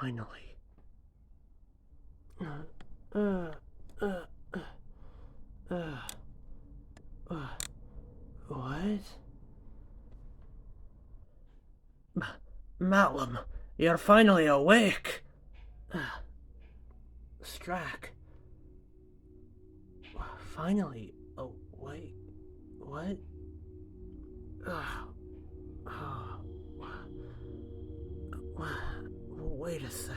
Finally. Uh, uh, uh, what? Malum, you're finally awake. Strack. Finally awake. What? Oh, wait a sec.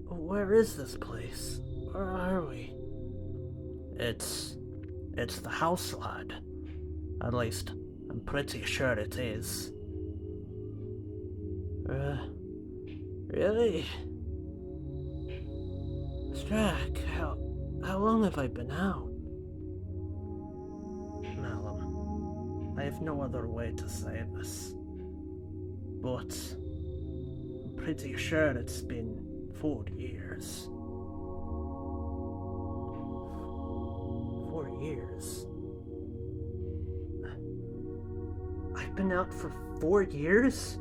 Where is this place? Where are we? It's the house, lad. At least, I'm pretty sure it is. Really? Strack, how long have I been out? Malum, I have no other way to say this. But I'm pretty sure it's been 4 years. 4 years? I've been out for 4 years?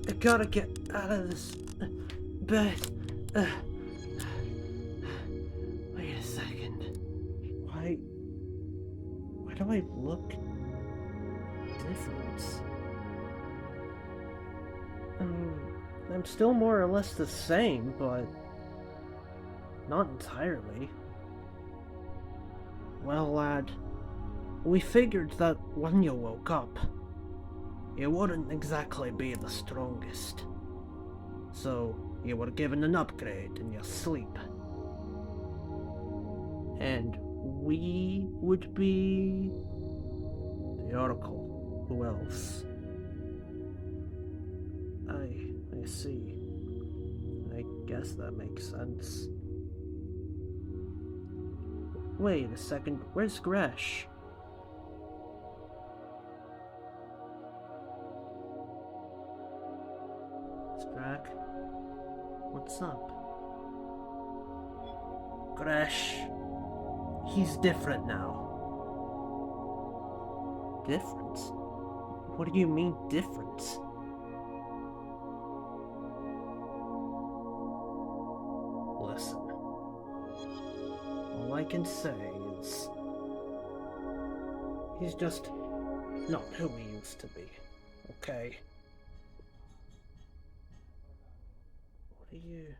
I gotta get out of this bed. Wait a second. Why do I look different? I'm still more or less the same, but not entirely. Well, lad, we figured that when you woke up, you wouldn't exactly be the strongest. So, you were given an upgrade in your sleep. And we would be the Oracle. Who else? I see. I guess that makes sense. Wait a second, where's Gresh? Strack, what's up? Gresh, he's different now. Different? What do you mean different? Listen, all I can say is he's just not who he used to be, okay? What are you...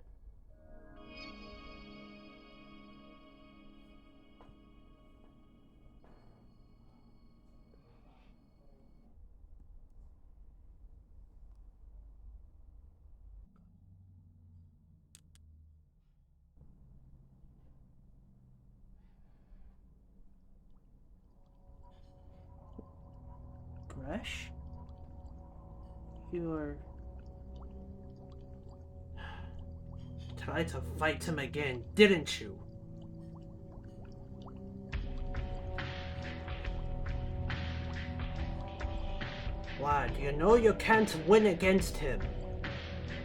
Gresh? You're... Tried to fight him again, didn't you? Lad, you know you can't win against him.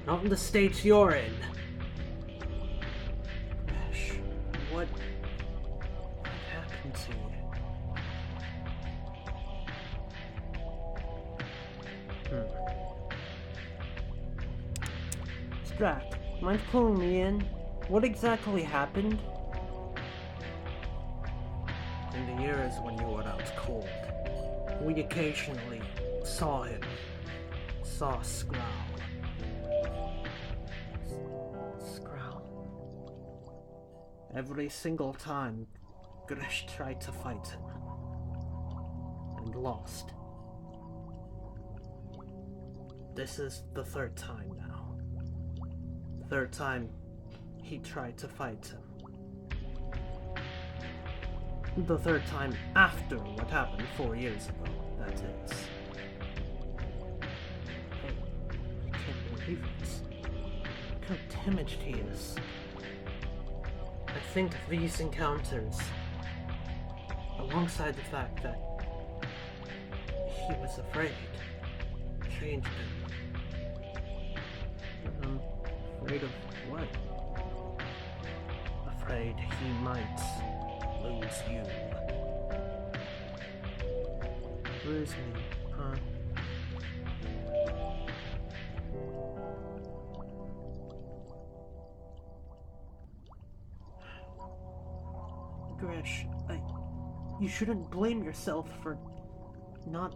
Not in the state you're in. Gosh, what happened to you? Strack, mind pulling me in? What exactly happened? In the years when you were out cold, we occasionally saw him. Saw Skral. Skral. Every single time, Gresh tried to fight him. And lost. This is the 3rd time now. 3rd time he tried to fight him. The 3rd time after what happened 4 years ago, that is. I can't believe it. Look how damaged he is. I think these encounters, alongside the fact that he was afraid, changed him. Afraid of what? Afraid he might lose you. Lose me, huh? Gresh, you shouldn't blame yourself for not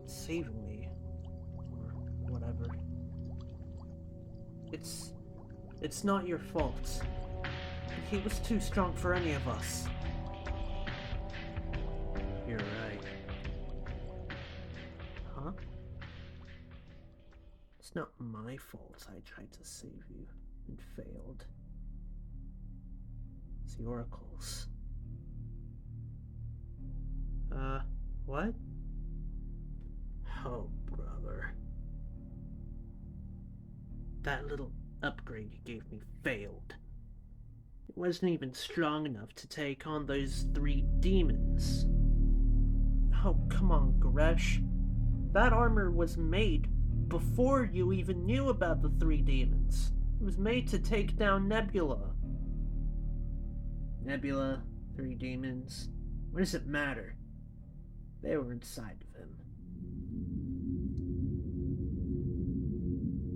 saving me. Or whatever. It's not your fault. He was too strong for any of us. You're right. Huh? It's not my fault I tried to save you and failed. It's the Oracle's. What? Oh, brother. That little upgrade you gave me failed. It wasn't even strong enough to take on those 3 demons. Oh, come on, Gresh. That armor was made before you even knew about the 3 demons. It was made to take down Nebula. Nebula, 3 demons. What does it matter? They were inside of him.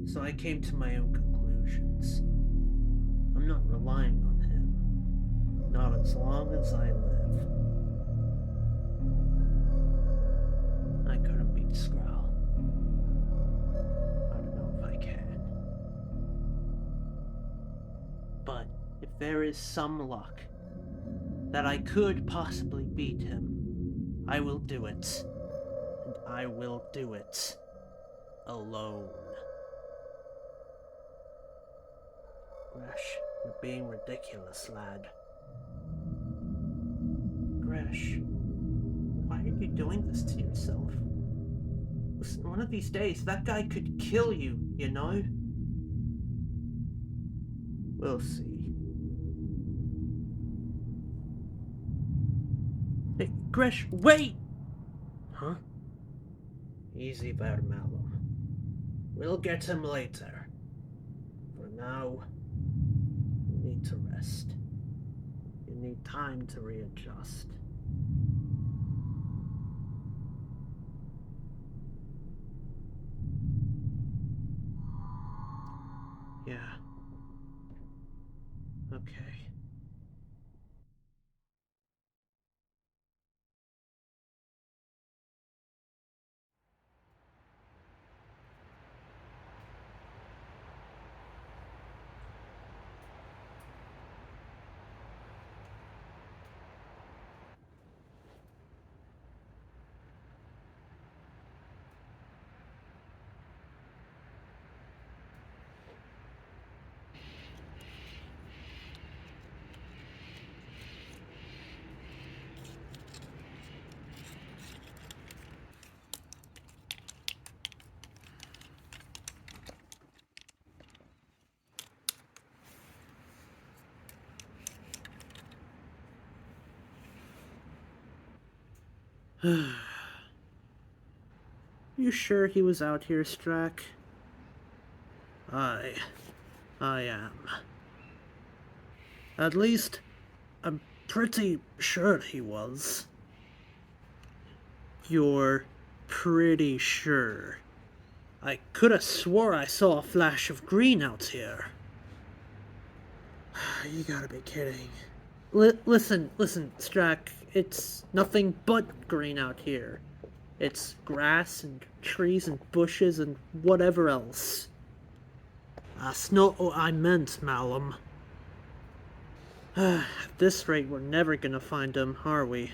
So I came to my own conclusions. I'm not relying on him. Not as long as I live. I couldn't beat Skrull. I don't know if I can. But if there is some luck that I could possibly beat him, I will do it. And I will do it alone. Gresh, you're being ridiculous, lad. Gresh, why are you doing this to yourself? Listen, one of these days, that guy could kill you, you know? We'll see. Hey, Gresh, wait! Huh? Easy there, Malum. We'll get him later. For now, you need to rest. You need time to readjust. Yeah. Okay. You sure he was out here, Strack? I am. At least, I'm pretty sure he was. You're pretty sure? I could have swore I saw a flash of green out here. You gotta be kidding. Listen, Strack. It's nothing but green out here. It's grass and trees and bushes and whatever else. That's not what I meant, Malum. At this rate, we're never gonna find him, are we?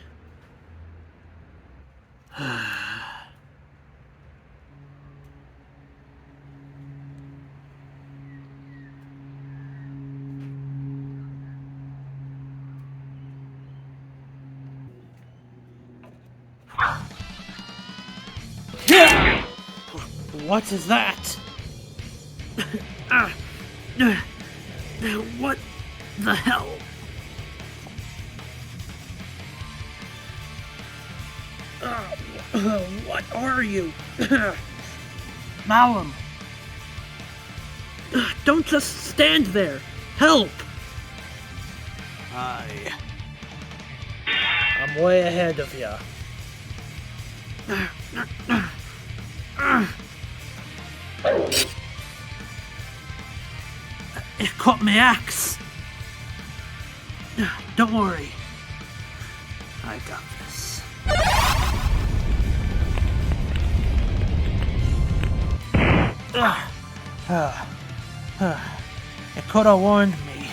What is that? What the hell? What are you? Malum! Don't just stand there! Help! I'm way ahead of you. It caught my axe. Don't worry. I got this. It could have warned me.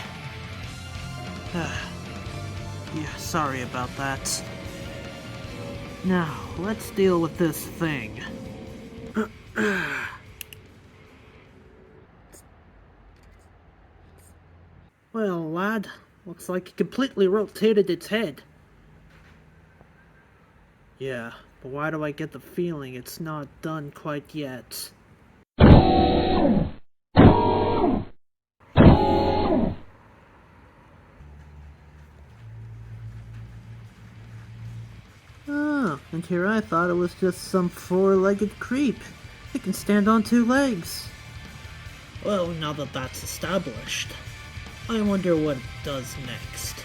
Yeah, sorry about that. Now, let's deal with this thing. Well, lad, looks like it completely rotated its head. Yeah, but why do I get the feeling it's not done quite yet? Oh, and here I thought it was just some four-legged creep. It can stand on two legs. Well, now that that's established, I wonder what it does next.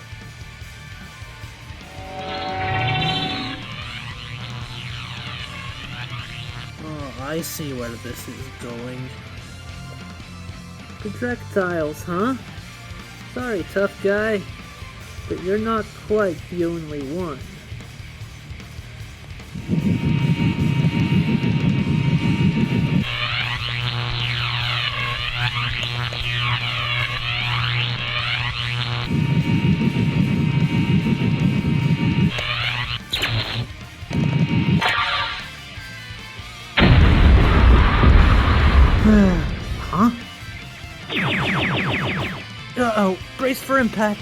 Oh, I see where this is going. Projectiles, huh? Sorry, tough guy, but you're not quite the only one. Huh? Uh-oh, brace for impact.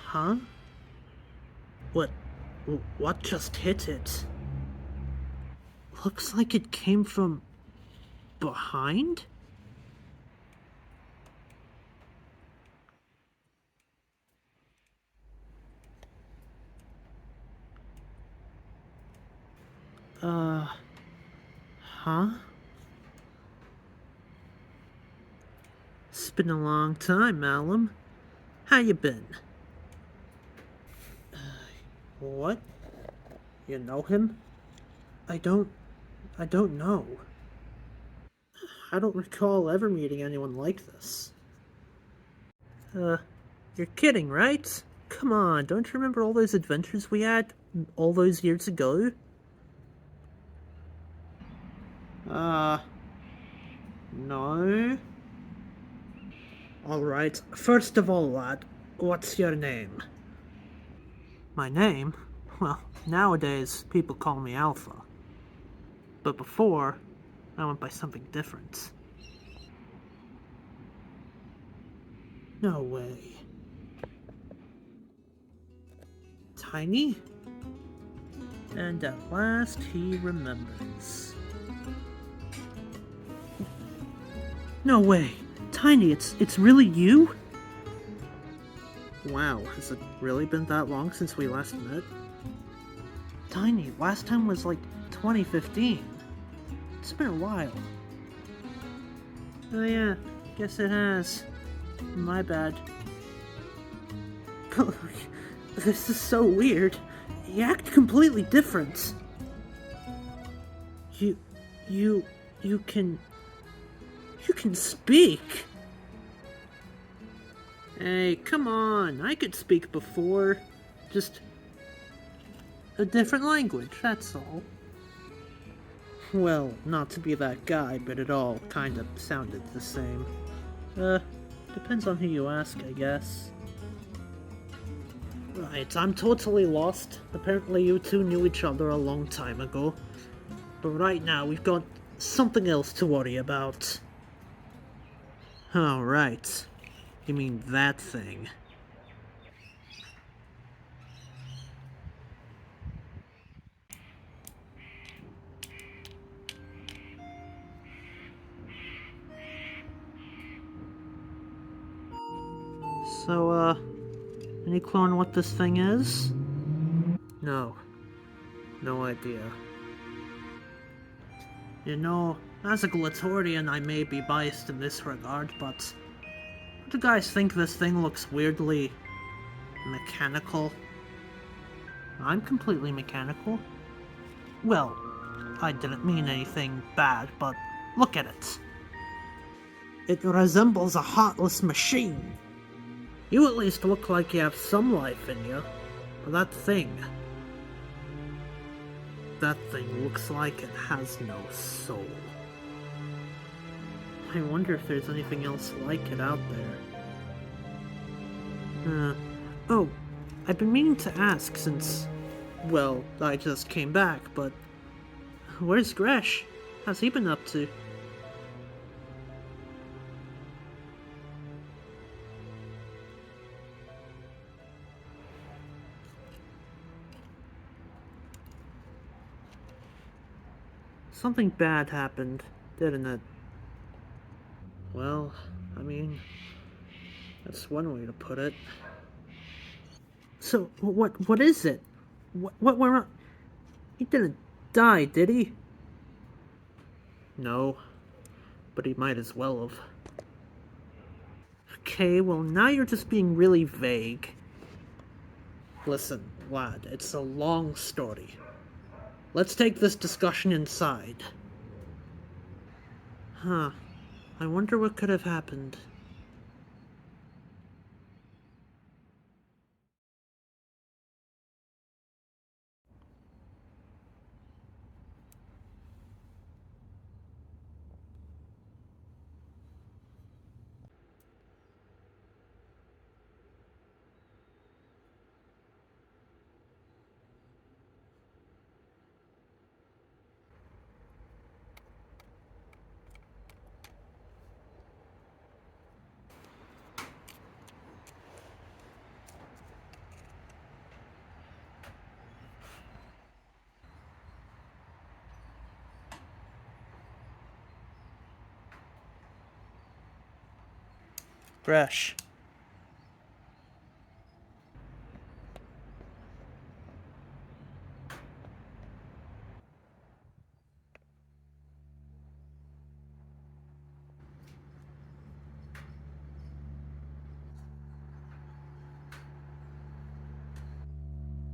Huh? What just hit it? Looks like it came from behind? Huh? It's been a long time, Malum. How you been? What? You know him? I don't know. I don't recall ever meeting anyone like this. You're kidding, right? Come on, don't you remember all those adventures we had all those years ago? No. Alright, first of all, lad, what's your name? My name? Well, nowadays, people call me Alpha. But before, I went by something different. No way. Tiny? And at last he remembers. No way! Tiny, it's really you? Wow, has it really been that long since we last met? Tiny, last time was like 2015. It's been a while. Oh yeah, guess it has. My bad. This is so weird. You act completely different. You can speak. Hey, come on. I could speak before. Just a different language, that's all. Well, not to be that guy, but it all kind of sounded the same. Depends on who you ask, I guess. Right, I'm totally lost. Apparently you two knew each other a long time ago. But right now, we've got something else to worry about. Oh, right. You mean that thing. So, any clue on what this thing is? No. No idea. You know, as a Glatorian, I may be biased in this regard, but do you guys think this thing looks weirdly mechanical? I'm completely mechanical. Well, I didn't mean anything bad, but look at it. It resembles a heartless machine. You at least look like you have some life in you. But that thing looks like it has no soul. I wonder if there's anything else like it out there. Oh, I've been meaning to ask since, well, I just came back, but where's Gresh? How's he been up to? Something bad happened, didn't it? Well, I mean, that's one way to put it. So, what is it? What went wrong? He didn't die, did he? No, but he might as well have. Okay, well, now you're just being really vague. Listen, lad, it's a long story. Let's take this discussion inside. Huh. I wonder what could have happened. Gresh.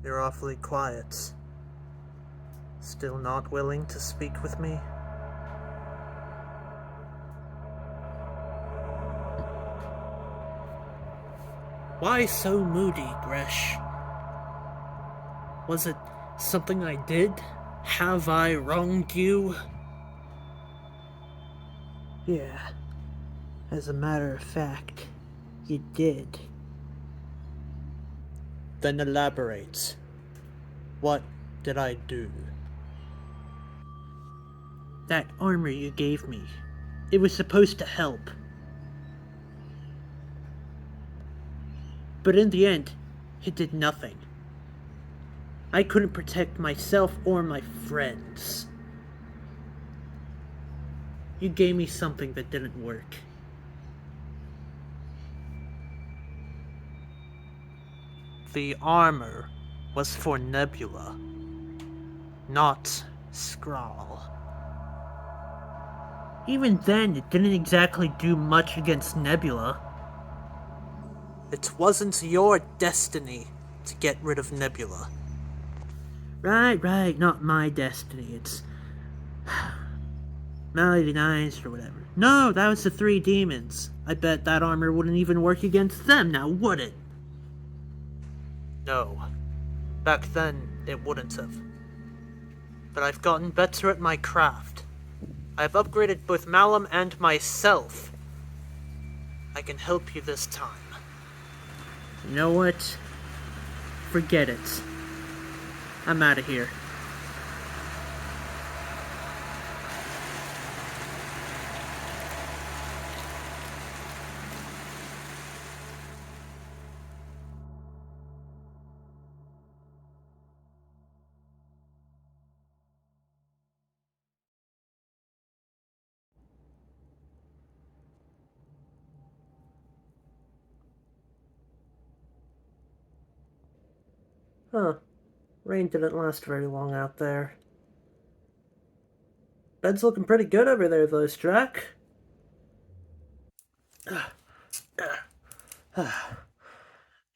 You're awfully quiet. Still not willing to speak with me? Why so moody, Gresh? Was it something I did? Have I wronged you? Yeah. As a matter of fact, you did. Then elaborate. What did I do? That armor you gave me. It was supposed to help. But in the end, it did nothing. I couldn't protect myself or my friends. You gave me something that didn't work. The armor was for Nebula, not Skrull. Even then, it didn't exactly do much against Nebula. It wasn't your destiny to get rid of Nebula. Right, not my destiny. It's Malady Nines or whatever. No, that was the three demons. I bet that armor wouldn't even work against them now, would it? No. Back then, it wouldn't have. But I've gotten better at my craft. I've upgraded both Malum and myself. I can help you this time. You know what? Forget it. I'm out of here. Huh. Rain didn't last very long out there. Bed's looking pretty good over there, though, Strack.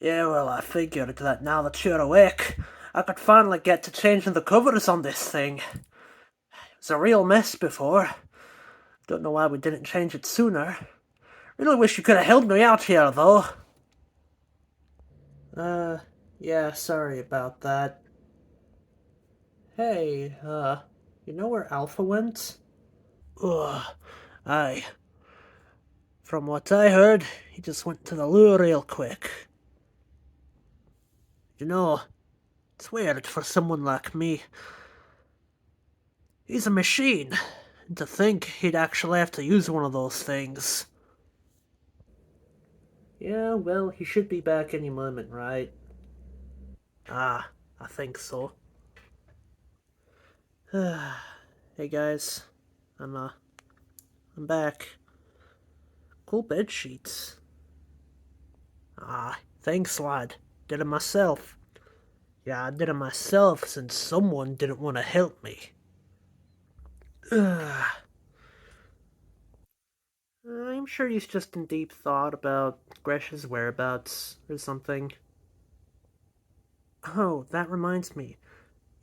Yeah, well, I figured that now that you're awake, I could finally get to changing the covers on this thing. It was a real mess before. Don't know why we didn't change it sooner. Really wish you could have helped me out here, though. Yeah, sorry about that. Hey, you know where Alpha went? Ugh, aye. From what I heard, he just went to the loo real quick. You know, it's weird for someone like me. He's a machine. And to think he'd actually have to use one of those things. Yeah, well, he should be back any moment, right? Ah, I think so. Hey guys, I'm uh, I'm back. Cool bed sheets. Ah, thanks, lad. Did it myself. Yeah, I did it myself since someone didn't want to help me. I'm sure he's just in deep thought about Gresh's whereabouts or something. Oh, that reminds me.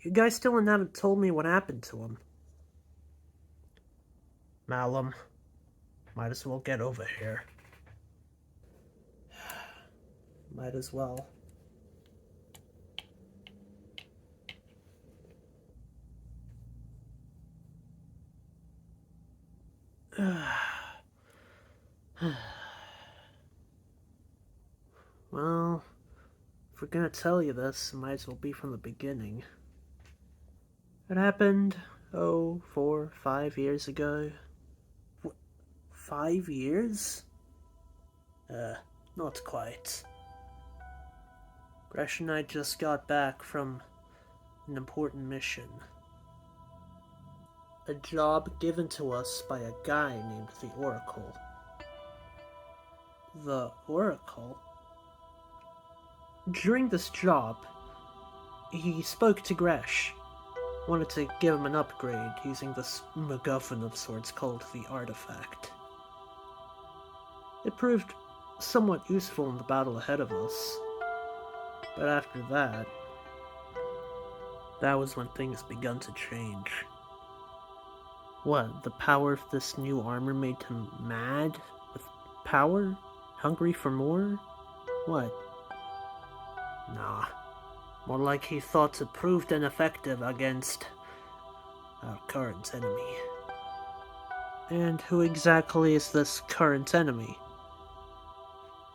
You guys still haven't told me what happened to him. Malum, might as well get over here. Might as well. Well, if we're gonna tell you this, it might as well be from the beginning. It happened, 5 years ago. 5 years? Not quite. Gresh and I just got back from an important mission. A job given to us by a guy named the Oracle. The Oracle? During this job, he spoke to Gresh. Wanted to give him an upgrade using this MacGuffin of sorts called the Artifact. It proved somewhat useful in the battle ahead of us. But after that was when things begun to change. What, the power of this new armor made him mad? With power? Hungry for more? What? Nah. More like he thought it proved ineffective against our current enemy. And who exactly is this current enemy?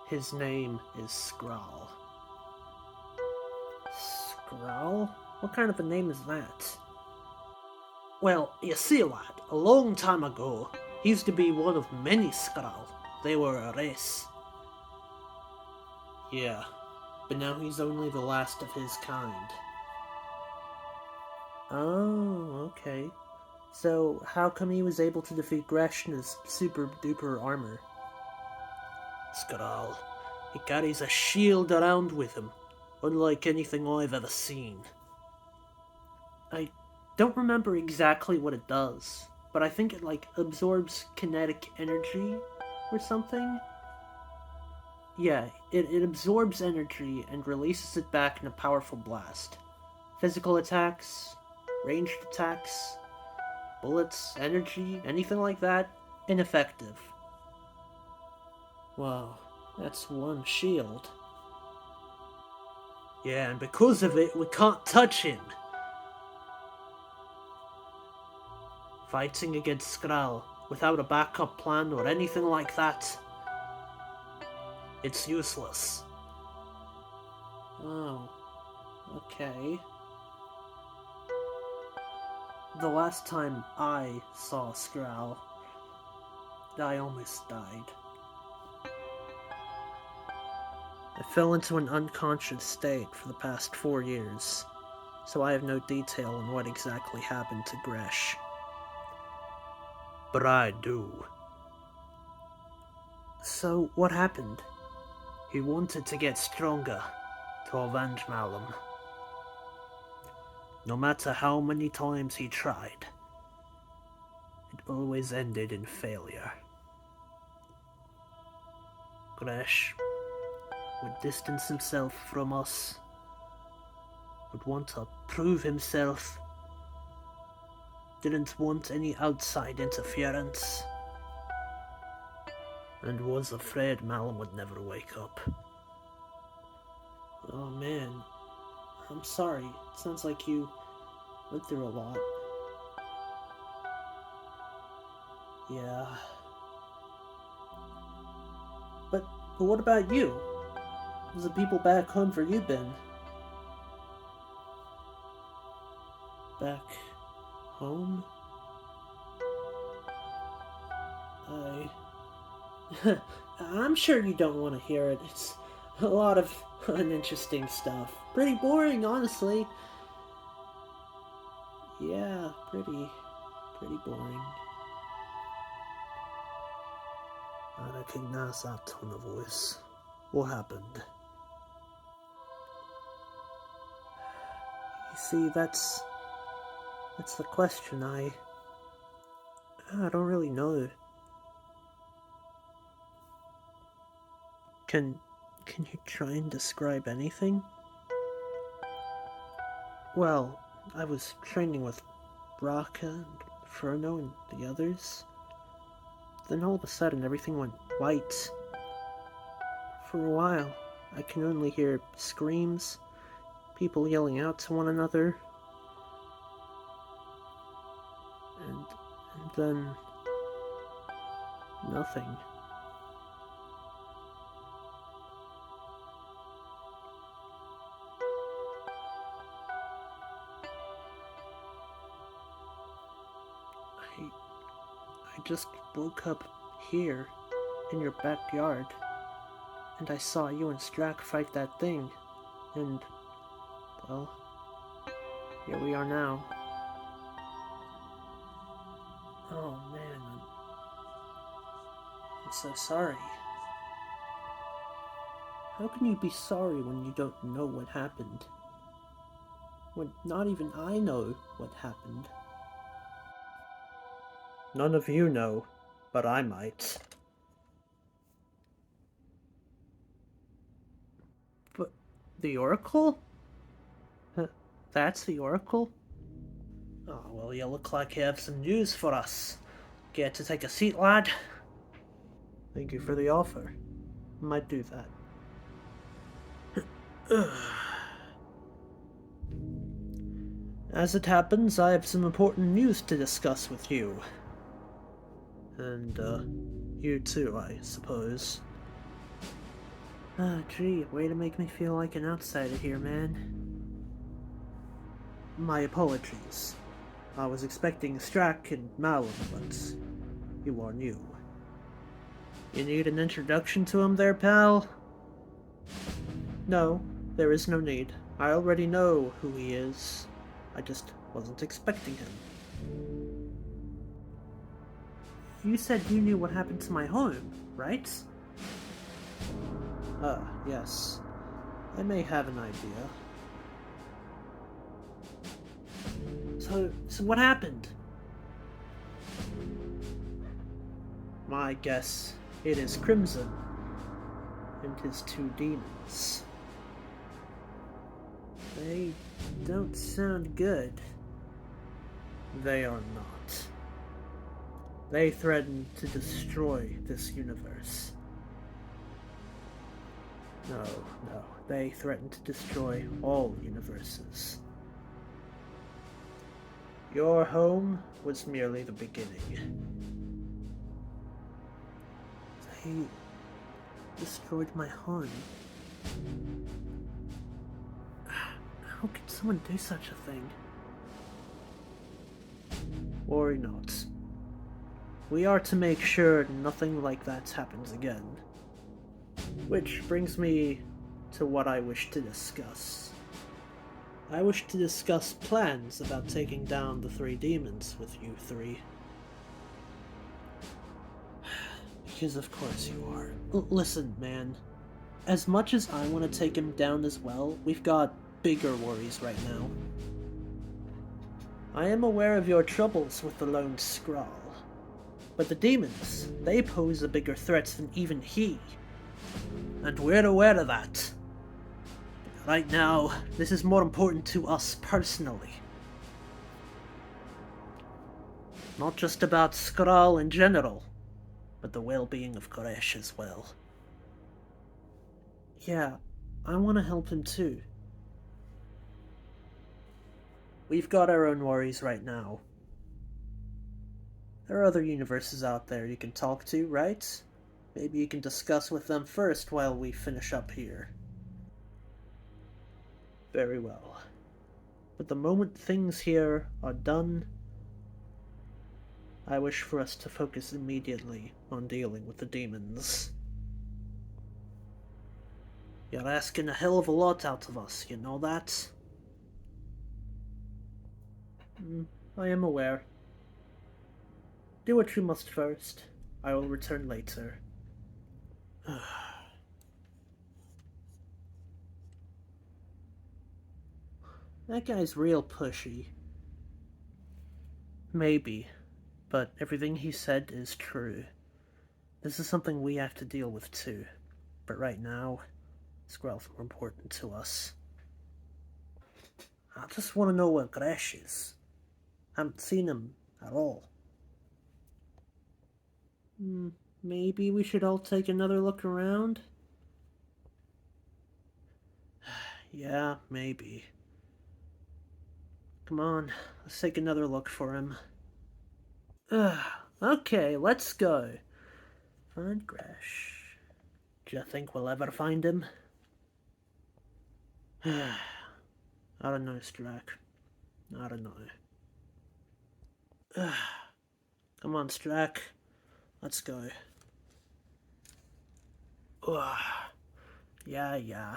His name is Skrull. Skrull? What kind of a name is that? Well, you see, lad, a long time ago, he used to be one of many Skrull. They were a race. Yeah, but now he's only the last of his kind. Oh, okay. So, how come he was able to defeat Gresh in his super duper armor? Skrull. He carries a shield around with him, unlike anything I've ever seen. I don't remember exactly what it does, but I think it absorbs kinetic energy or something. Yeah, it absorbs energy and releases it back in a powerful blast. Physical attacks, ranged attacks, bullets, energy, anything like that, ineffective. Wow, that's one shield. Yeah, and because of it, we can't touch him. Fighting against Skrull without a backup plan or anything like that, it's useless. Oh, okay. The last time I saw Skrull, I almost died. I fell into an unconscious state for the past 4 years, so I have no detail on what exactly happened to Gresh. But I do. So, what happened? He wanted to get stronger, to avenge Malum. No matter how many times he tried, it always ended in failure. Gresh would distance himself from us, would want to prove himself, didn't want any outside interference. and was afraid Malum would never wake up. Oh man, I'm sorry. It sounds like you went through a lot. Yeah. But what about you? How's the people back home for you been? Back home? I'm sure you don't want to hear it. It's a lot of uninteresting stuff. Pretty boring, honestly. Yeah, pretty boring. I recognize that tone of voice. What happened? You see, that's the question. I don't really know. Can you try and describe anything? Well, I was training with Raka and Furno and the others. Then all of a sudden everything went white. For a while, I can only hear screams, people yelling out to one another, and then nothing. I just woke up here in your backyard, and I saw you and Strack fight that thing, and, well, here we are now. Oh man, I'm so sorry. How can you be sorry when you don't know what happened? When not even I know what happened. None of you know, but I might. But the Oracle? That's the Oracle? Oh, well, you look like you have some news for us. Care to take a seat, lad? Thank you for the offer. Might do that. As it happens, I have some important news to discuss with you. And, you too, I suppose. Gee, way to make me feel like an outsider here, man. My apologies. I was expecting Strack and Malum, but you are new. You need an introduction to him there, pal? No, there is no need. I already know who he is. I just wasn't expecting him. You said you knew what happened to my home, right? Yes. I may have an idea. So what happened? My guess, it is Crimson and his two demons. They don't sound good. They are not. They threaten to destroy this universe. No, they threaten to destroy all universes. Your home was merely the beginning. They destroyed my home. How could someone do such a thing? Worry not. We are to make sure nothing like that happens again. Which brings me to what I wish to discuss. I wish to discuss plans about taking down the three demons with you three. Because of course you are. Listen, man. As much as I want to take him down as well, we've got bigger worries right now. I am aware of your troubles with the lone Skrull. But the demons, they pose a bigger threat than even he. And we're aware of that. Right now, this is more important to us personally. Not just about Skrull in general, but the well-being of Gresh as well. Yeah, I want to help him too. We've got our own worries right now. There are other universes out there you can talk to, right? Maybe you can discuss with them first while we finish up here. Very well. But the moment things here are done, I wish for us to focus immediately on dealing with the demons. You're asking a hell of a lot out of us, you know that? I am aware. Do what you must first. I will return later. That guy's real pushy. Maybe, but everything he said is true. This is something we have to deal with too. But right now, Squirrel's more important to us. I just want to know where Gresh is. Haven't seen him at all. Maybe we should all take another look around? Yeah, maybe. Come on, let's take another look for him. Okay, let's go. Find Gresh. Do you think we'll ever find him? I don't know, Strack. I don't know. Come on, Strack. Let's go. Yeah.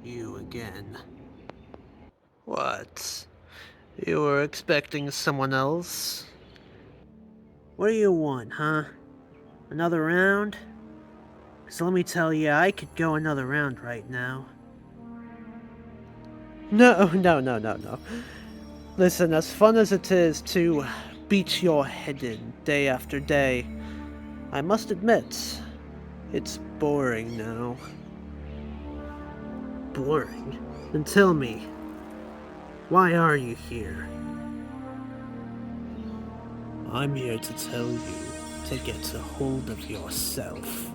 You again. What? You were expecting someone else? What do you want, huh? Another round? So let me tell you, I could go another round right now. No. Listen, as fun as it is to beat your head in day after day, I must admit, it's boring now. Boring? Then tell me, why are you here? I'm here to tell you to get a hold of yourself.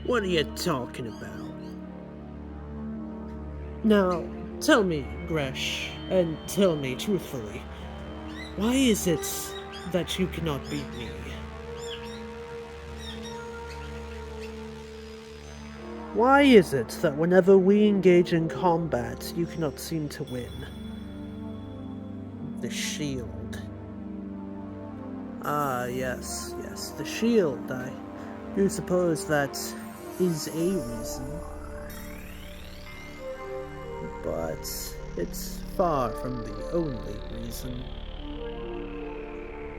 What are you talking about? Now, tell me, Gresh, and tell me truthfully, why is it that you cannot beat me? Why is it that whenever we engage in combat, you cannot seem to win? The shield. Ah, yes, the shield. I do suppose that is a reason. But it's far from the only reason.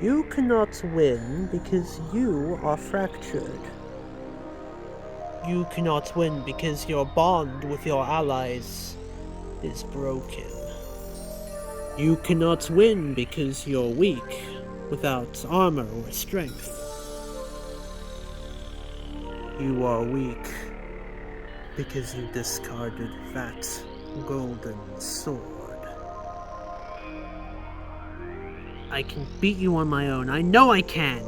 You cannot win because you are fractured. You cannot win because your bond with your allies is broken. You cannot win because you're weak, without armor or strength. You are weak because you discarded that golden sword. I can beat you on my own. I know I can!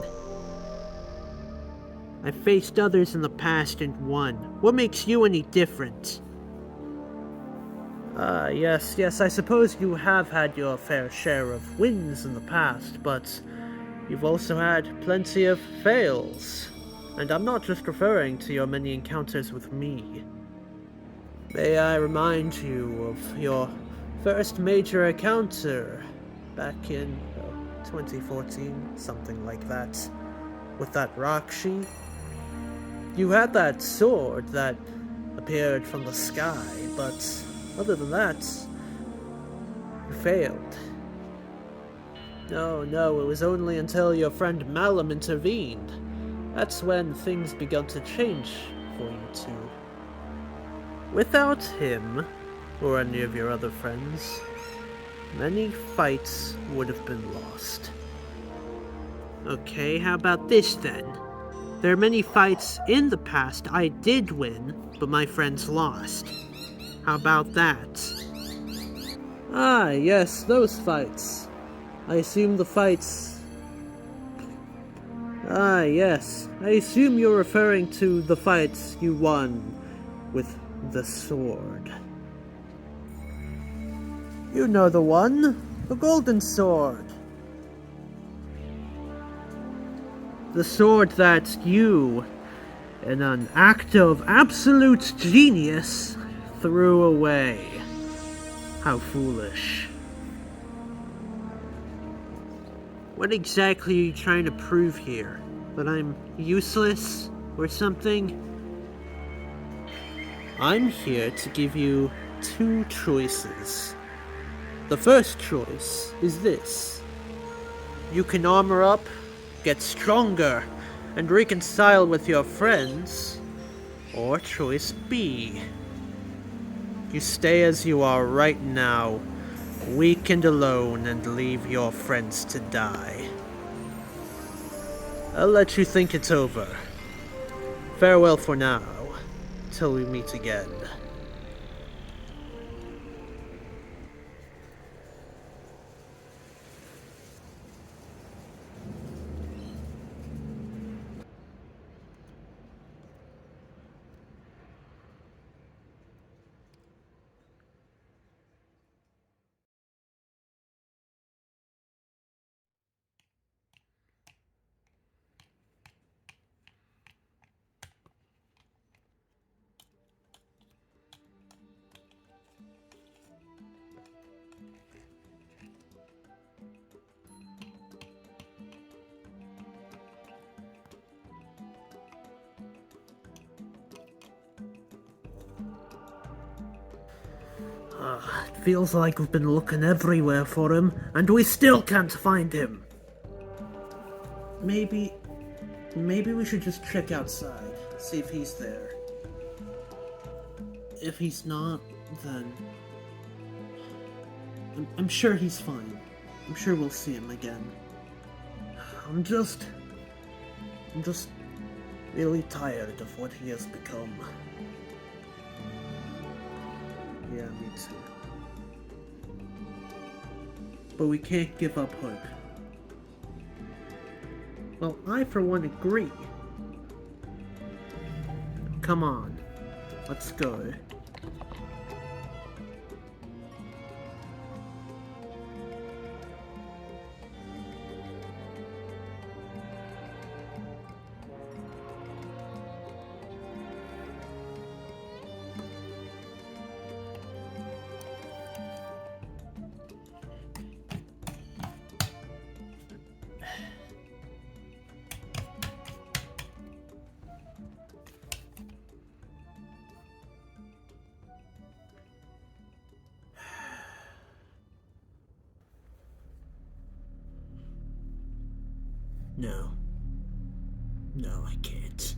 I faced others in the past and won. What makes you any different? Yes, I suppose you have had your fair share of wins in the past, but you've also had plenty of fails. And I'm not just referring to your many encounters with me. May I remind you of your first major encounter back in 2014, something like that, with that Rakshi? You had that sword that appeared from the sky, but other than that, you failed. No, it was only until your friend Malum intervened. That's when things began to change for you two. Without him, or any of your other friends, many fights would have been lost. Okay, how about this then? There are many fights in the past I did win, but my friends lost. How about that? Ah, yes, those fights. I assume the fights... Ah, yes. I assume you're referring to the fights you won with the sword. You know the one. The golden sword. The sword that you, in an act of absolute genius, threw away. How foolish. What exactly are you trying to prove here? That I'm useless or something? I'm here to give you two choices. The first choice is this. You can armor up, get stronger, and reconcile with your friends. Or choice B. You stay as you are right now, weak and alone, and leave your friends to die. I'll let you think it over. Farewell for now, till we meet again. It feels like we've been looking everywhere for him, and we still can't find him. Maybe we should just check outside, see if he's there. If he's not, then... I'm sure he's fine. I'm sure we'll see him again. I'm just really tired of what he has become. Yeah, me too. But we can't give up hope. Well, I for one agree. Come on, let's go. No, I can't.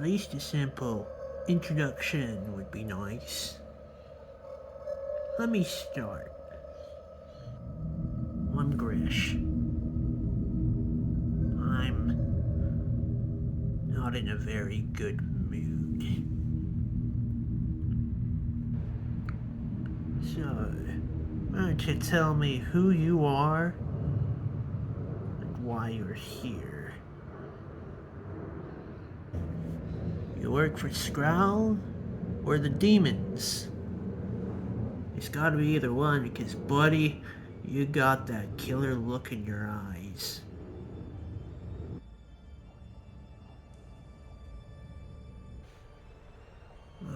At least a simple introduction would be nice. Let me start. I'm Gresh. I'm not in a very good mood. So, why don't you tell me who you are and why you're here? You work for Skrull or the demons? It's gotta be either one because, buddy, you got that killer look in your eyes.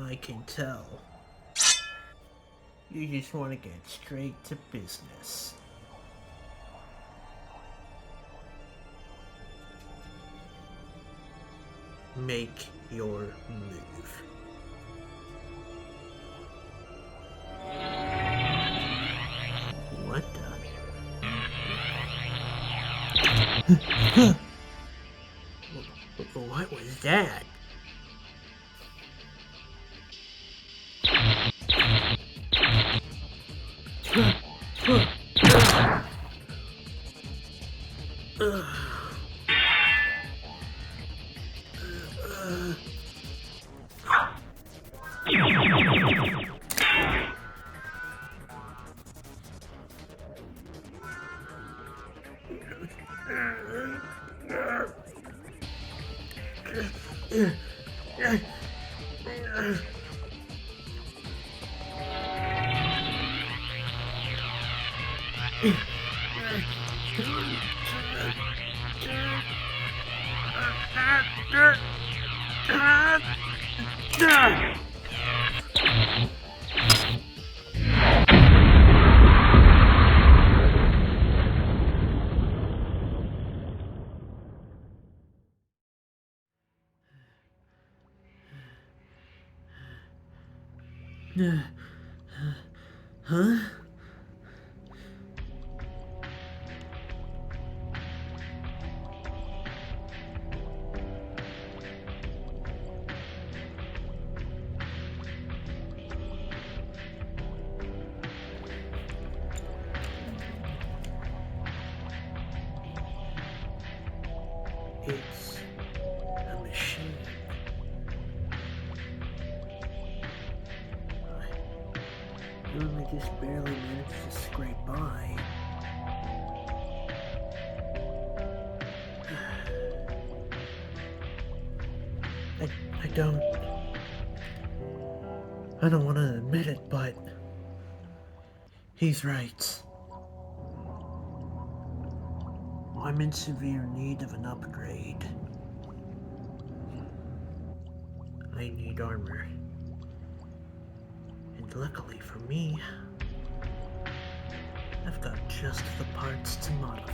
I can tell. You just want to get straight to business. Make your move. What the? What was that? Huh? It's a machine. I just barely managed to scrape by. I don't want to admit it, but he's right. I'm in severe need of an upgrade. I need armor. And luckily for me, I've got just the parts to modify.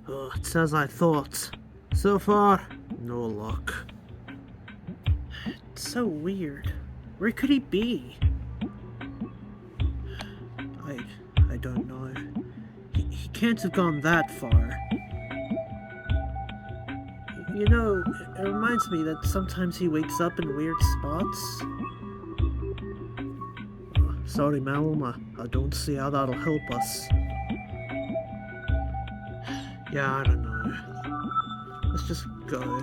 Oh, it's as I thought. So far, no luck. It's so weird. Where could he be? I don't know. He can't have gone that far. You know, it reminds me that sometimes he wakes up in weird spots. Sorry, Malum, I don't see how that'll help us. Yeah, I don't know. Let's just go.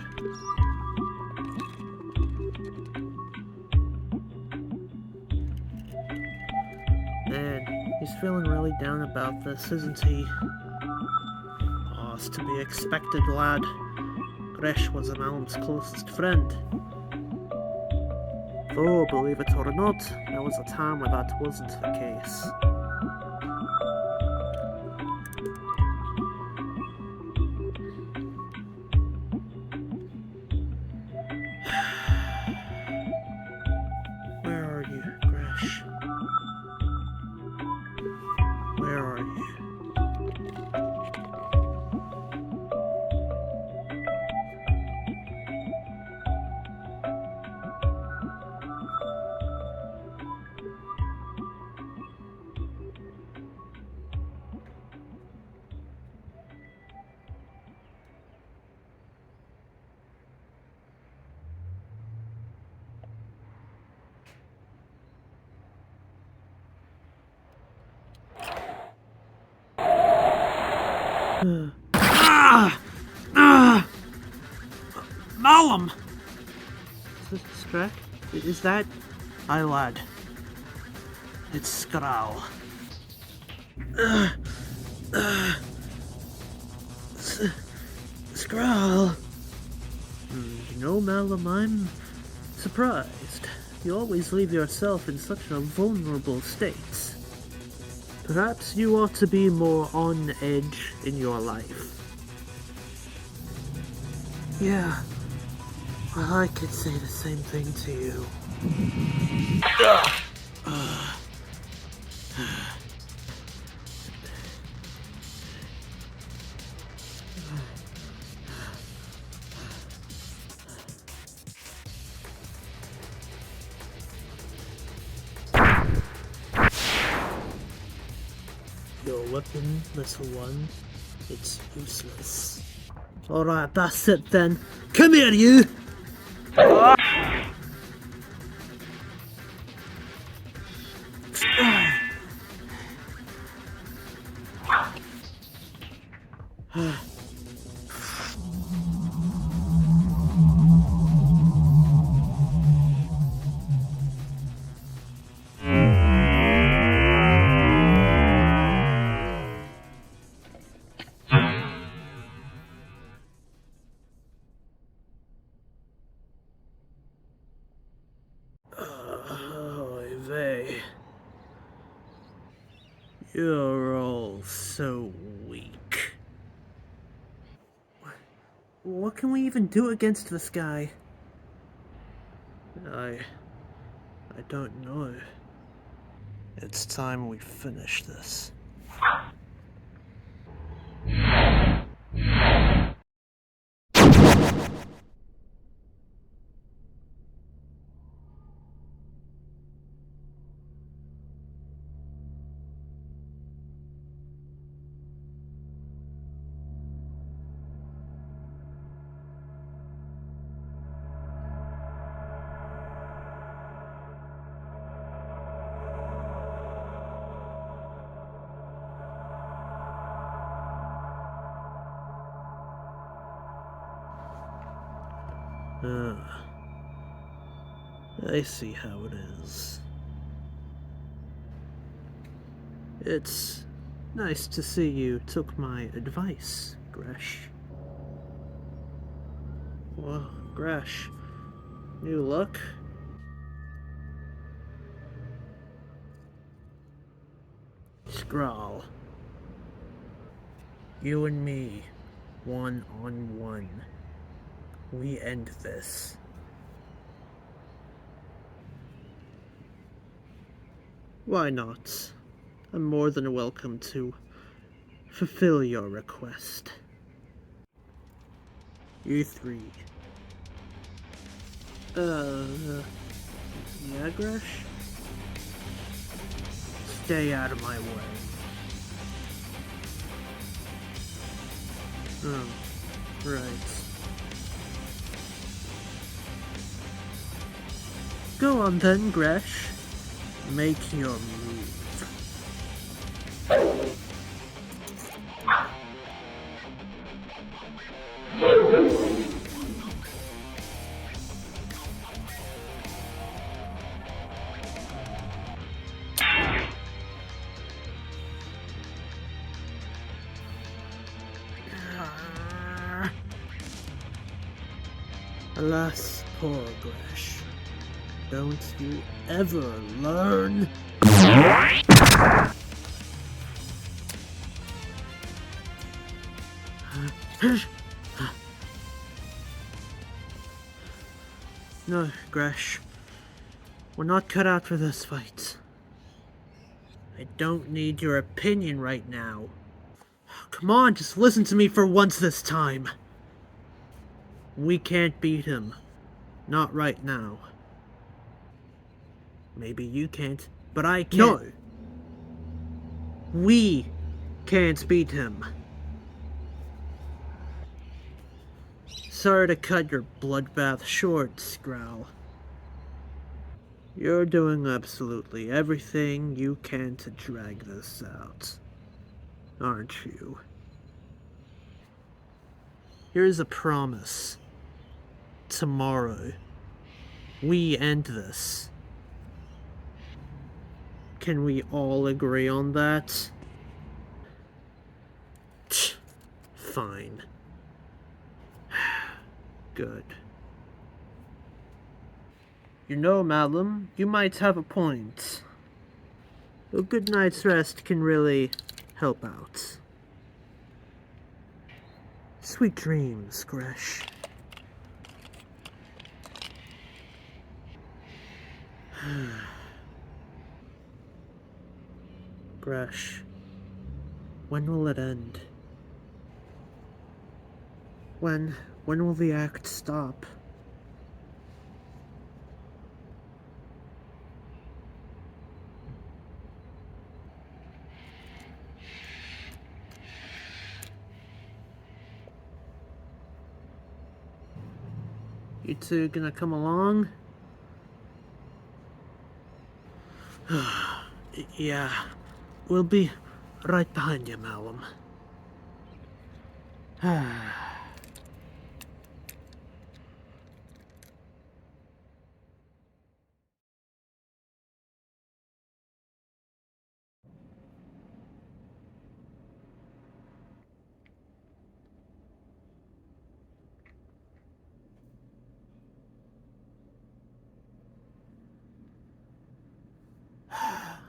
Man, he's feeling really down about this, isn't he? Oh, it's to be expected, lad. Gresh was Malum's closest friend. Though, believe it or not, there was a time where that wasn't the case. Where are you, Gresh? Where are you? Malum! Strack? Is that... Aye, lad. It's Skral. Skral! Malum, I'm surprised. You always leave yourself in such a vulnerable state. Perhaps you ought to be more on edge in your life. Yeah, well, I could say the same thing to you. Your weapon, little one, it's useless. Alright, that's it then. Come here, you! Oy vey. You're all so weak. What can we even do against this guy? I don't know. It's time we finish this. I see how it is. It's nice to see you took my advice, Gresh. Well, Gresh, new look? Scrawl. You and me, one-on-one. We end this. Why not? I'm more than welcome to fulfill your request. You three. Yeah, Gresh? Stay out of my way. Oh, right. Go on then, Gresh. Make your move. Alas, poor Gresh. Don't you ever learn? No, Gresh. We're not cut out for this fight. I don't need your opinion right now. Come on, just listen to me for once this time. We can't beat him. Not right now. Maybe you can't, but I can. No! We can't beat him. Sorry to cut your bloodbath short, Skral. You're doing absolutely everything you can to drag this out, aren't you? Here's a promise. Tomorrow, we end this. Can we all agree on that? Fine. Good. You know, Malum, you might have a point. A good night's rest can really help out. Sweet dreams, Gresh. Gresh, when will it end? When will the act stop? You two gonna come along? Yeah, we'll be right behind you, Malum.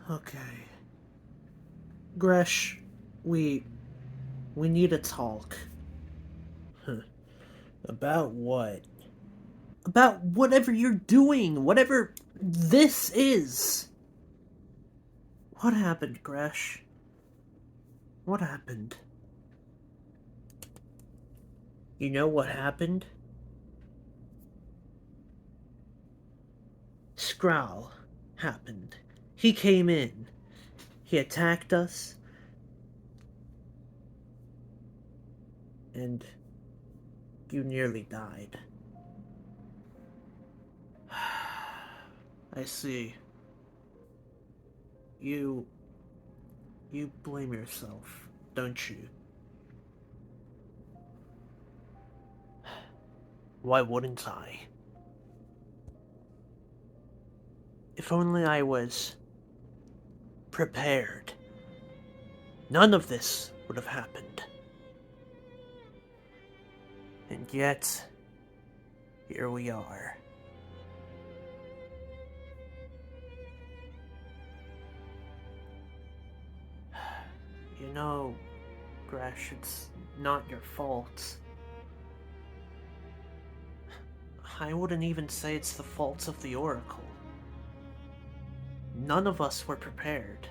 Okay. Gresh, we need to talk. About what? About whatever you're doing, whatever this is. What happened, Gresh? What happened? You know what happened? Skral happened. He came in. He attacked us. And you nearly died. I see. You blame yourself, don't you? Why wouldn't I? If only I was prepared, none of this would have happened. And yet, here we are. You know, Gresh, it's not your fault. I wouldn't even say it's the fault of the Oracle. None of us were prepared.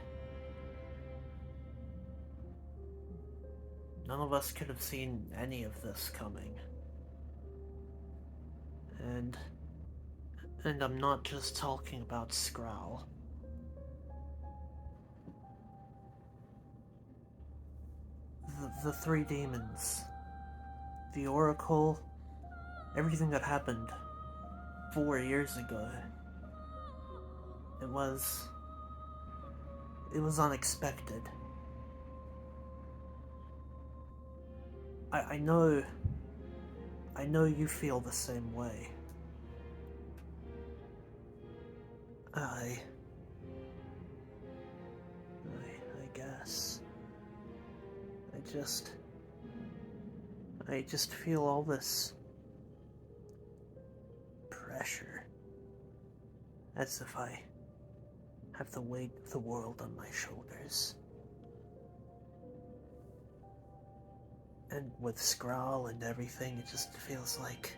None of us could have seen any of this coming. And I'm not just talking about Skral. The three demons, the Oracle, everything that happened 4 years ago. It was unexpected. I know you feel the same way. I guess. I just feel all this pressure, as if I have the weight of the world on my shoulders. And with Skrull and everything, it just feels like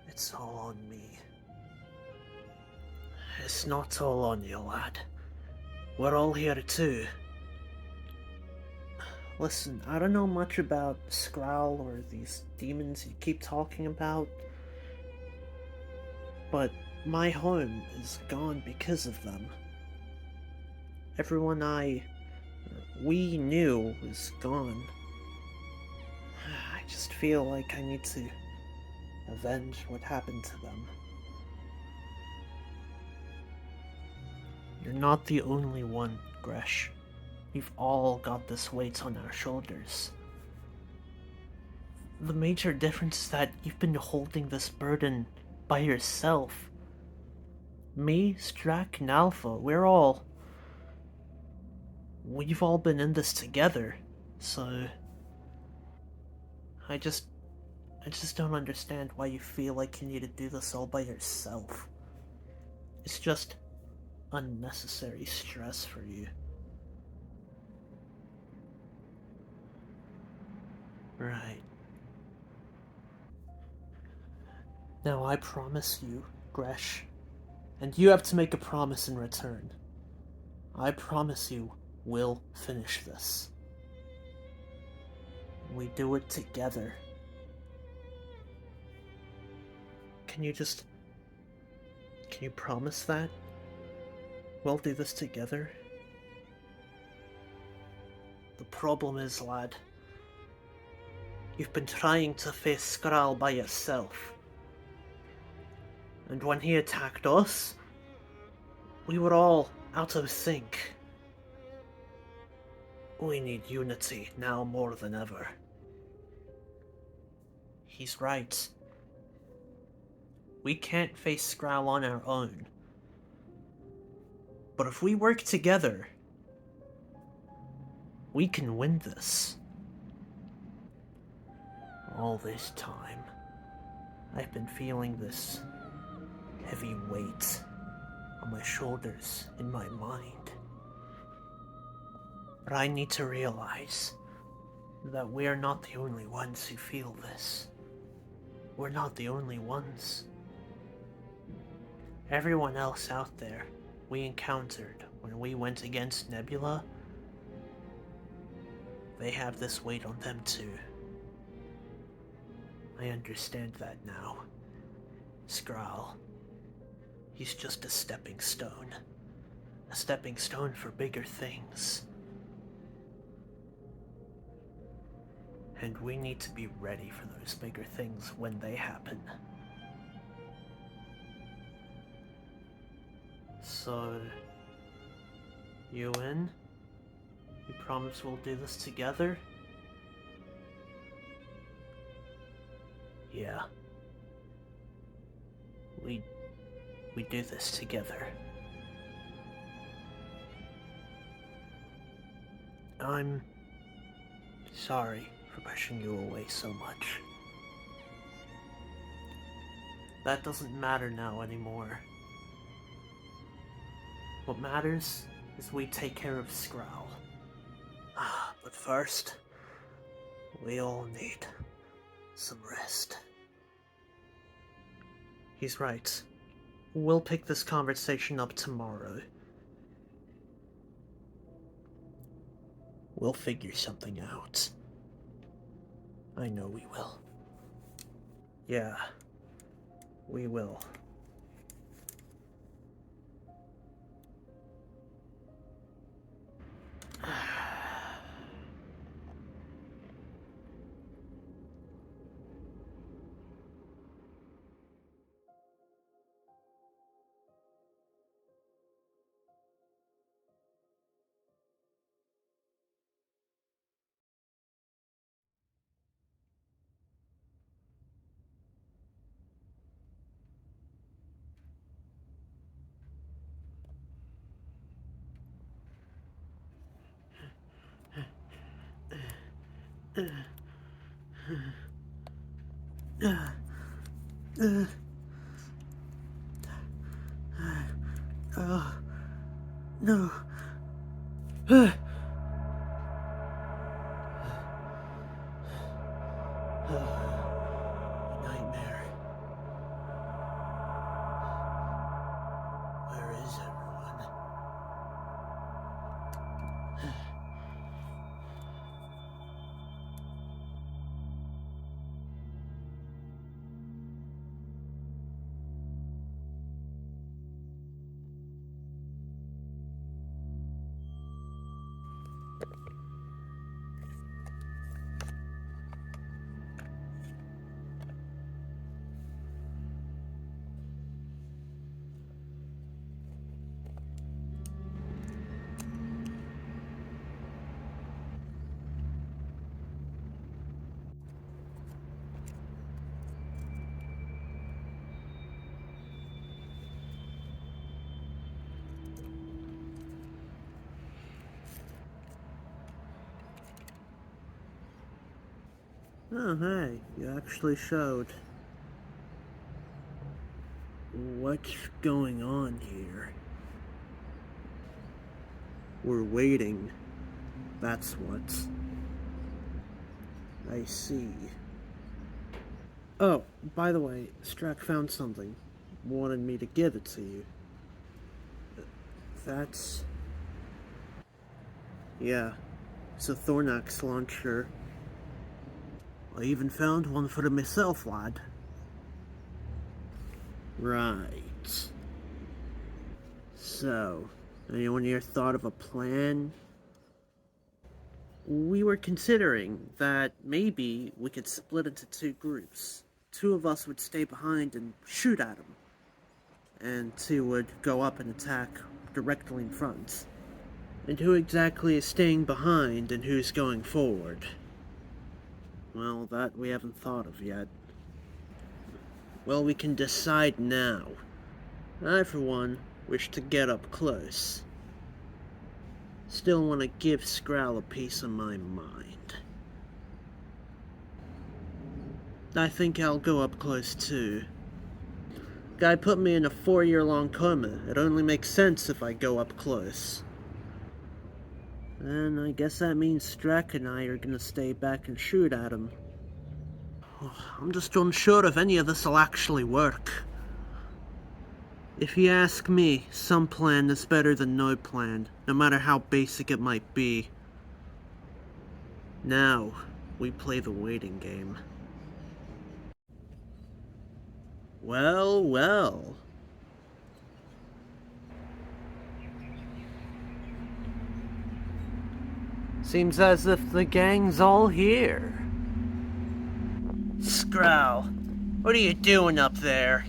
it's all on me. It's not all on you, lad. We're all here too. Listen, I don't know much about Skrull or these demons you keep talking about, but my home is gone because of them. Everyone we knew was gone. I just feel like I need to avenge what happened to them. You're not the only one, Gresh. We've all got this weight on our shoulders. The major difference is that you've been holding this burden by yourself. Me, Strack, and Alpha, we've all been in this together, so I just don't understand why you feel like you need to do this all by yourself. It's just unnecessary stress for you. Right. Now I promise you, Gresh, and you have to make a promise in return. I promise you we'll finish this. We do it together. Can you promise that? We'll do this together? The problem is, lad, you've been trying to face Skrull by yourself. And when he attacked us, we were all out of sync. We need unity now more than ever. He's right. We can't face Skrull on our own. But if we work together, we can win this. All this time, I've been feeling this heavy weight on my shoulders, in my mind. But I need to realize that we are not the only ones who feel this. We're not the only ones. Everyone else out there we encountered when we went against Nebula, they have this weight on them too. I understand that now. Skrull, he's just a stepping stone. A stepping stone for bigger things. And we need to be ready for those bigger things when they happen. So, you in? You promise we'll do this together? Yeah. We do this together. I'm sorry for pushing you away so much. That doesn't matter now anymore. What matters is we take care of Skrull. But first, we all need some rest. He's right. We'll pick this conversation up tomorrow. We'll figure something out. I know we will. Yeah, we will. No. Nightmare. Where is everyone? Oh, hey, you actually showed. What's going on here? We're waiting. That's what. I see. Oh, by the way, Strack found something. Wanted me to give it to you. That's... Yeah, it's a Thornax launcher. I even found one for myself, lad. Right. So, anyone here thought of a plan? We were considering that maybe we could split into two groups. Two of us would stay behind and shoot at him, and two would go up and attack directly in front. And who exactly is staying behind and who's going forward? Well, that we haven't thought of yet. Well, we can decide now. I, for one, wish to get up close. Still want to give Skral a piece of my mind. I think I'll go up close too. Guy put me in a 4-year-long coma. It only makes sense if I go up close. And I guess that means Strack and I are gonna stay back and shoot at him. I'm just unsure if any of this will actually work. If you ask me, some plan is better than no plan, no matter how basic it might be. Now, we play the waiting game. Well, well. Seems as if the gang's all here. Skral, what are you doing up there?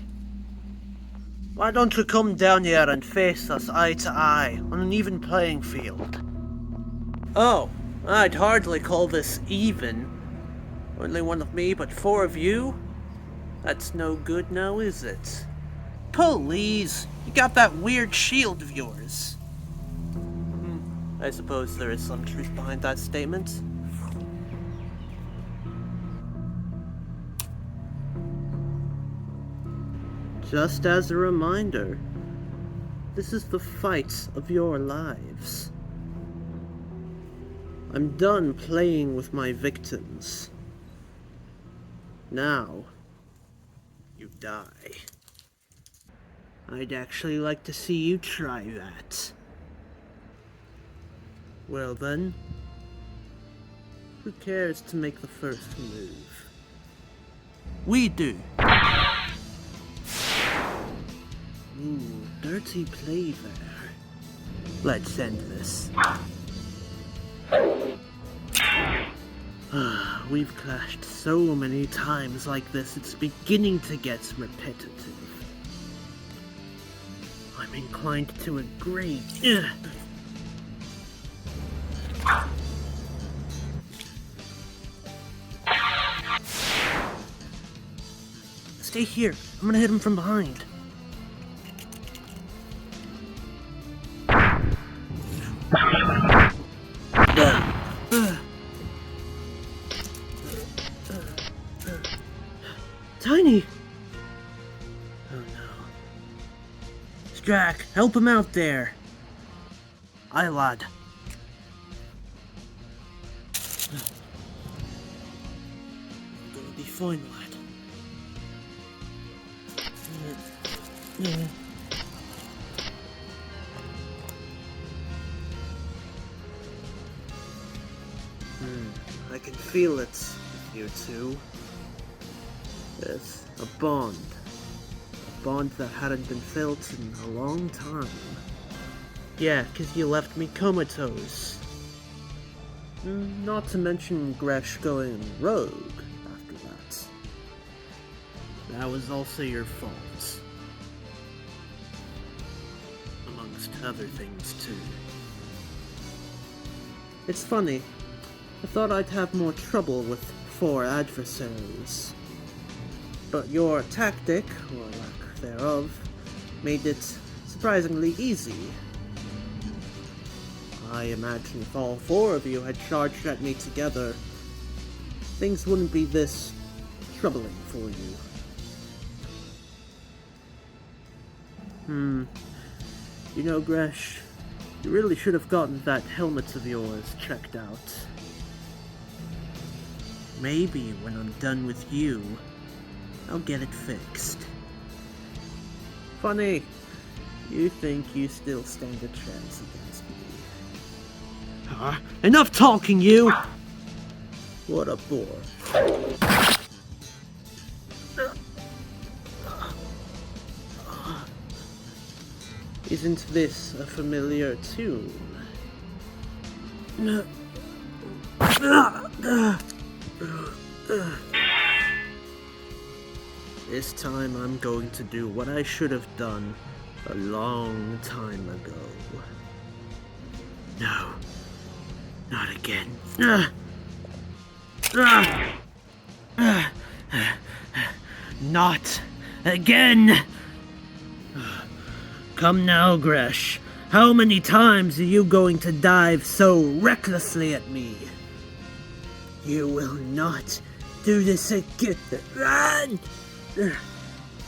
Why don't you come down here and face us eye to eye, on an even playing field? Oh, I'd hardly call this even. Only one of me, but 4 of you? That's no good now, is it? Please, you got that weird shield of yours. I suppose there is some truth behind that statement. Just as a reminder, this is the fight of your lives. I'm done playing with my victims. Now, you die. I'd actually like to see you try that. Well then, who cares to make the first move? We do! Ooh, dirty play there. Let's end this. We've clashed so many times like this, it's beginning to get repetitive. I'm inclined to agree. Stay here. I'm gonna hit him from behind. Tiny! Oh no. Jack, help him out there. Aye, lad. Gonna be fine, lad. I can feel it with you two. There's a bond. A bond that hadn't been felt in a long time. Yeah, 'cause you left me comatose. Not to mention Gresh going rogue after that. That was also your fault. Amongst other things, too. It's funny. I thought I'd have more trouble with 4 adversaries. But your tactic, or lack thereof, made it surprisingly easy. I imagine if all 4 of you had charged at me together, things wouldn't be this troubling for you. You know, Gresh, you really should have gotten that helmet of yours checked out. Maybe when I'm done with you, I'll get it fixed. Funny, you think you still stand a chance against me. Enough talking, you! What a bore. Isn't this a familiar tune? This time I'm going to do what I should have done a long time ago. No, not again. Not again! Come now, Gresh. How many times are you going to dive so recklessly at me? You will not do this again.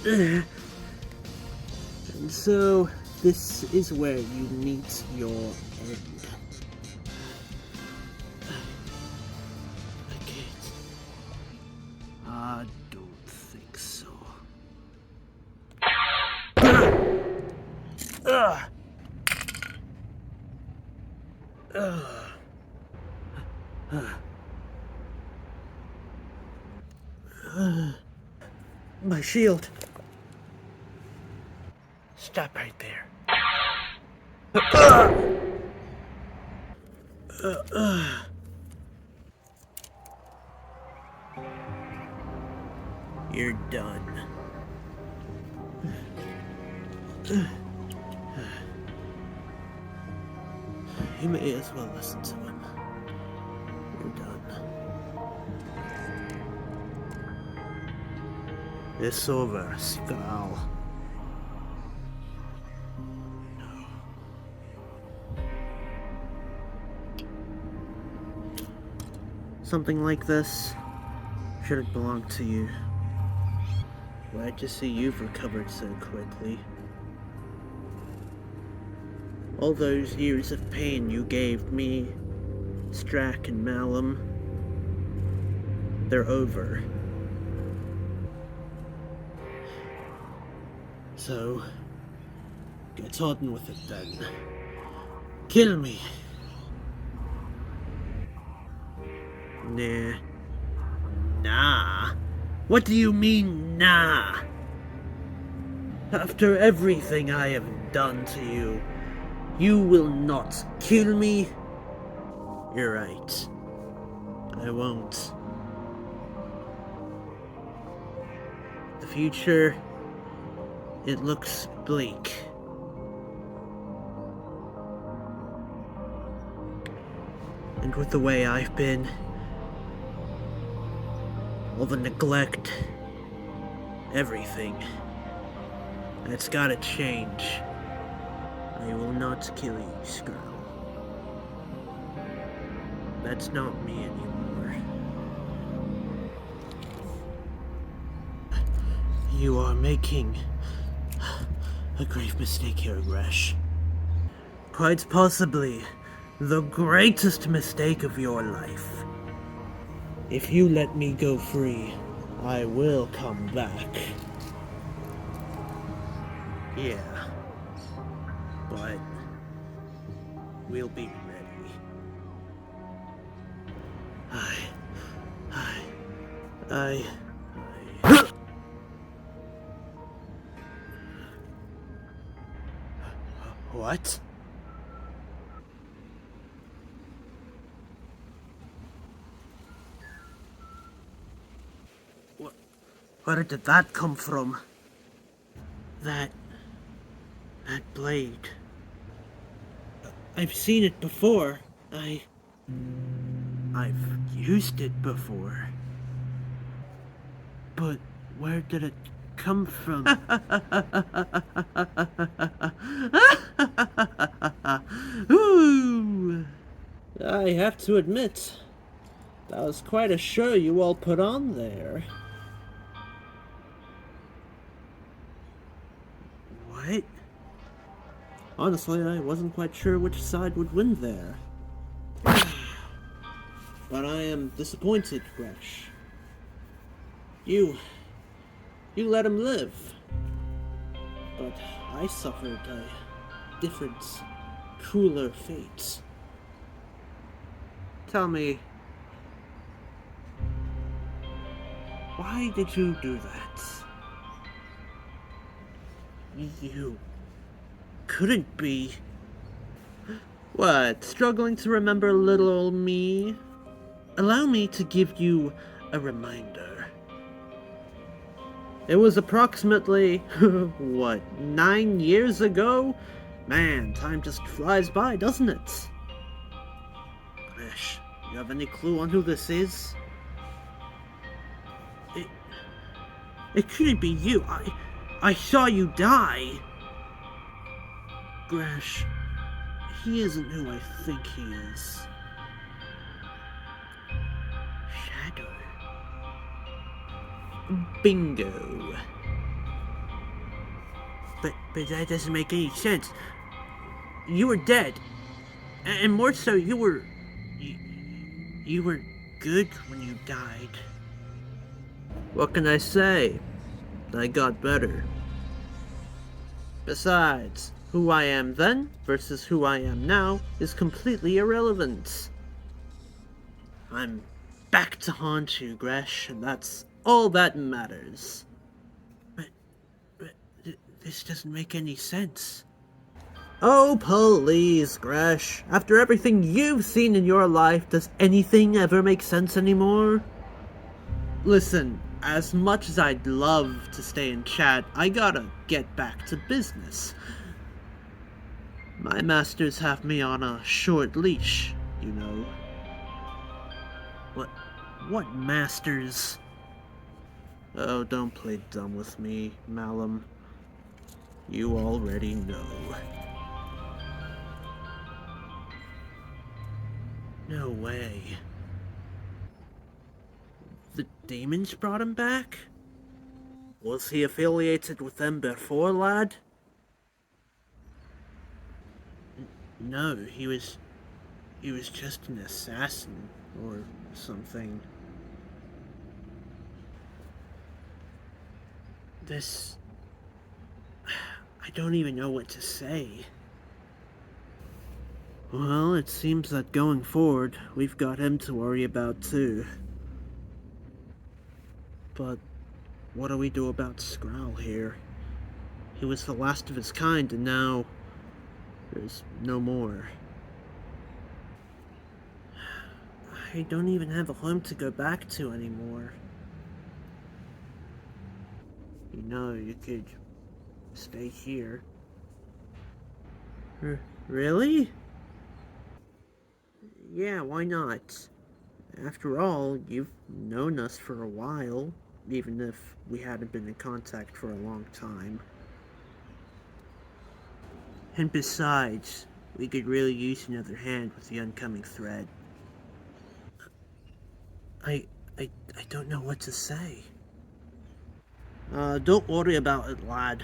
And so, this is where you meet your end. I can't. I don't think so. My shield. Stop right there. You're done. You may as well listen to him. You're done. It's over, Skull. Something like this shouldn't belong to you. Glad to see you've recovered so quickly. All those years of pain you gave me, Strack and Malum, they're over. So, get on with it then. Kill me. Nah. What do you mean, nah? After everything I have done to you, you will not kill me? You're right. I won't. The future, it looks bleak. And with the way I've been, all the neglect, everything, it's gotta change. I will not kill you, Skrull. That's not me anymore. You are making a grave mistake here, Gresh. Quite possibly the greatest mistake of your life. If you let me go free, I will come back. Yeah, but we'll be ready. I... What? Where did that come from? That blade. I've seen it before. I've used it before. But where did it come from? Ooh. I have to admit, that was quite a show you all put on there. What? Honestly, I wasn't quite sure which side would win there. But I am disappointed, Gresh. You let him live. But I suffered a different, crueler fate. Tell me, why did you do that? You couldn't be... What, struggling to remember little old me? Allow me to give you a reminder. It was approximately, 9 years ago? Man, time just flies by, doesn't it? Gresh, you have any clue on who this is? It couldn't be you. I saw you die. Gresh, he isn't who I think he is. Shadow. Bingo. But that doesn't make any sense. You were dead. And more so, you were good when you died. What can I say? I got better. Besides, who I am then versus who I am now is completely irrelevant. I'm back to haunt you, Gresh, and that's all that matters. But this doesn't make any sense. Oh, please, Gresh. After everything you've seen in your life, does anything ever make sense anymore? Listen, as much as I'd love to stay and chat, I gotta get back to business. My masters have me on a short leash, you know. What masters? Oh, don't play dumb with me, Malum. You already know. No way. The demons brought him back? Was he affiliated with them before, lad? No, he was just an assassin or something. I don't even know what to say. Well, it seems that going forward, we've got him to worry about too. But what do we do about Skrull here? He was the last of his kind, and now there's no more. I don't even have a home to go back to anymore. You know, you could stay here. Really? Yeah, why not? After all, you've known us for a while, even if we hadn't been in contact for a long time. And besides, we could really use another hand with the oncoming threat. I don't know what to say. Don't worry about it, lad.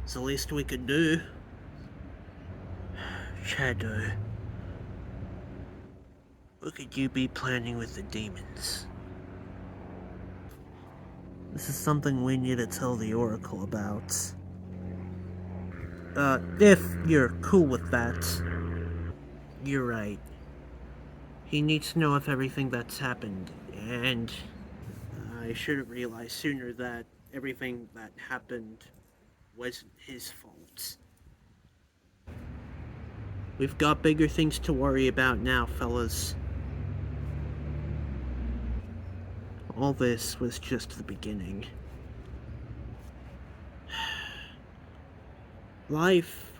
It's the least we could do. Shadow, what could you be planning with the demons? This is something we need to tell the Oracle about. If you're cool with that. You're right. He needs to know of everything that's happened, and I should have realized sooner that everything that happened wasn't his fault. We've got bigger things to worry about now, fellas. All this was just the beginning. Life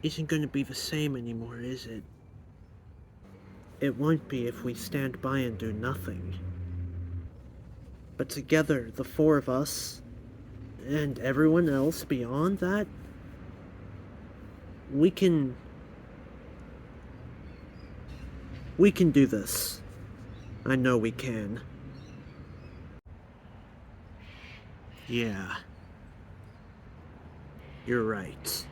isn't going to be the same anymore, is it? It won't be if we stand by and do nothing. But together, the four of us, and everyone else beyond that, we can do this. I know we can. Yeah. You're right.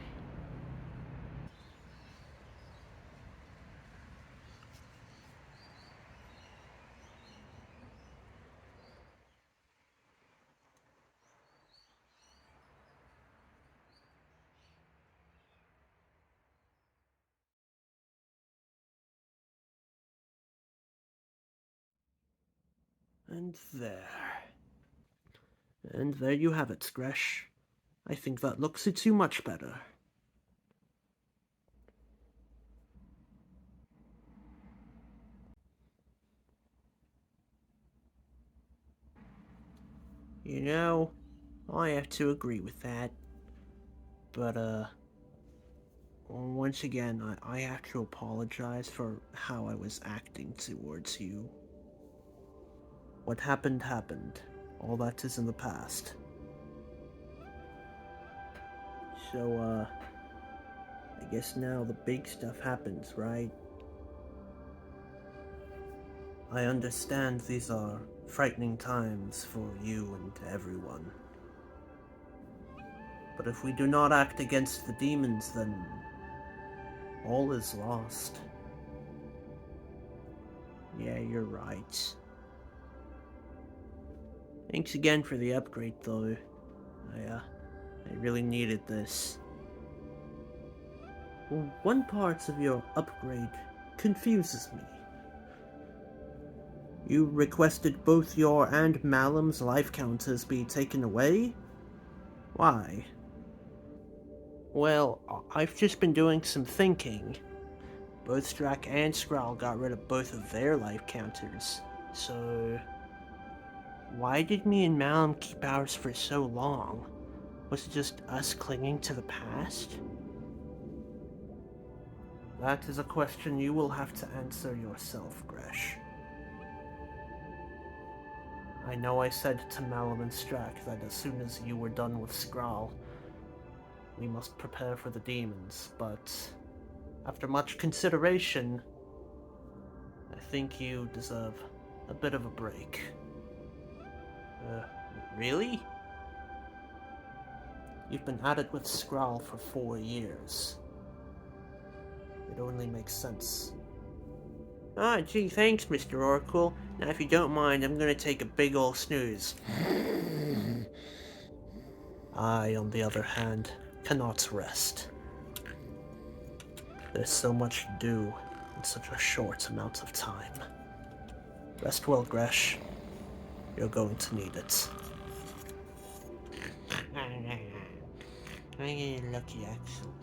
And there. And there you have it, Gresh. I think that looks suits you much better. You know, I have to agree with that. But, once again, I have to apologize for how I was acting towards you. What happened happened. All that is in the past. So, I guess now the big stuff happens, right? I understand these are frightening times for you and everyone. But if we do not act against the demons, then all is lost. Yeah, you're right. Thanks again for the upgrade, though. I really needed this. Well, one part of your upgrade confuses me. You requested both your and Malum's life counters be taken away? Why? Well, I've just been doing some thinking. Both Strack and Skrull got rid of both of their life counters, so why did me and Malum keep ours for so long? Was it just us clinging to the past? That is a question you will have to answer yourself, Gresh. I know I said to Malum and Strack that as soon as you were done with Skrull, we must prepare for the demons, but after much consideration, I think you deserve a bit of a break. Really? You've been at it with Skrull for 4 years. It only makes sense. Ah, gee, thanks, Mr. Oracle. Now, if you don't mind, I'm gonna take a big ol' snooze. I, on the other hand, cannot rest. There's so much to do in such a short amount of time. Rest well, Gresh. You're going to need it. I'm lucky, Axel.